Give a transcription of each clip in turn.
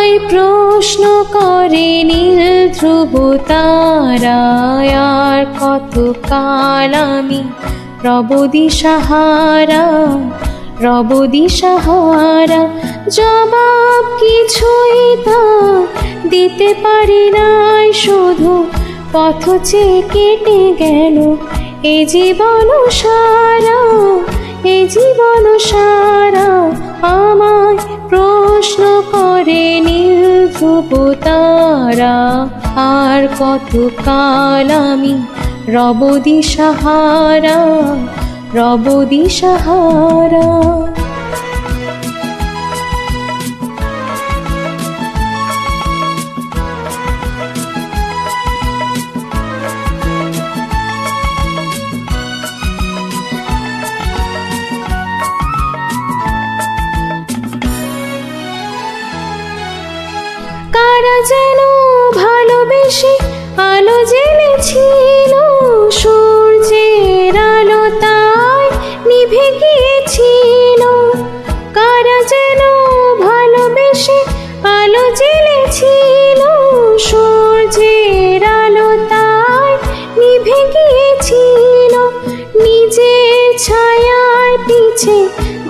আমায় প্রশ্ন করে নীল ধ্রুব তারা, আর কত কাল আমি রব দিশাহারা, রব দিশাহারা। জবাব কিছুই তা দিতে পারি নাই, শুধু পথ চেয়ে কেটে গেল এ জীবন সারা, এ জীবন সারা। আমায় প্রশ্ন করে নীল ধ্রুব তারা, আর কত কাল আমি রব দিশাহারা, রব দিশাহারা। কারা যেন ভালোবেসে আলো জ্বেলেছিল, সূর্যের আলো তাই নিভে গিয়েছিল। কারা যেন ভালোবেসে আলো জ্বেলেছিল, সূর্যের আলো তাই নিভে গিয়েছিল। নিজের ছায়ার পিছে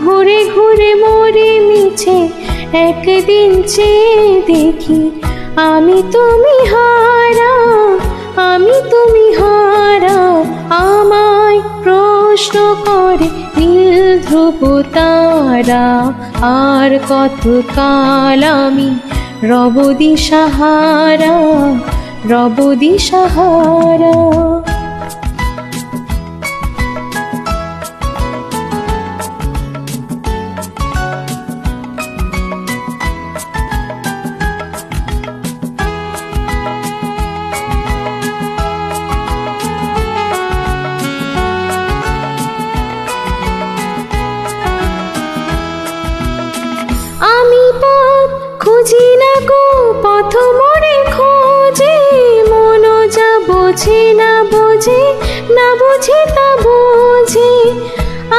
ঘুরে ঘুরে মরে মিছে, একদিন চেয়ে দেখি আমি তুমি হারা, আমি তুমি হারা। আমায় প্রশ্ন করে নীল ধ্রুব তারা, আর কত কাল আমি রব দিশাহারা, রব দিশাহারা। আমি পথ খুঁজি না গো পথ মোড়ে খোঁজে, মন যা বোঝে না বোঝে, না বোঝে তা বোঝে।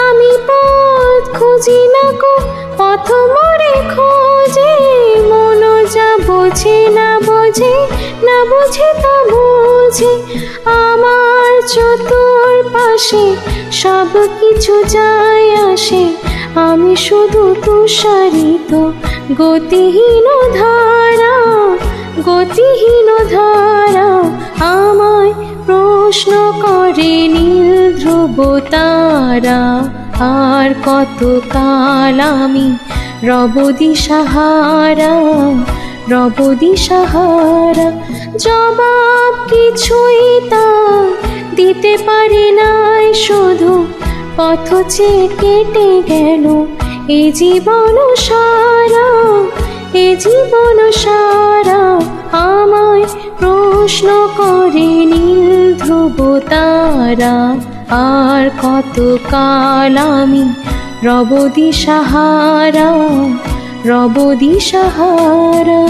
আমি পথ খুঁজি না গো পথ মোড়ে খোঁজে, মন যা বোঝে না বোঝে, না বোঝে তা বোঝে। আমার চতুর্পাশে সব কিছু যায় আসে, আমি শুধু তুষারিত গতিহীন ধারা, গতিহীন ধারা। আমায় প্রশ্ন করে নীল ধ্রুব তারা, আর কত কাল আমি রব দিশাহারা, রব দিশাহারা। জবাব কিছুই তা দিতে পারি নাই, শুধু পথ চেয়ে কেটে গেল এ জীবন সারা, এ জীবন সারা। আমায় প্রশ্ন করে নীল ধ্রুব তারা, আর কত কাল আমি রব দিশাহারা, রব দিশাহারা।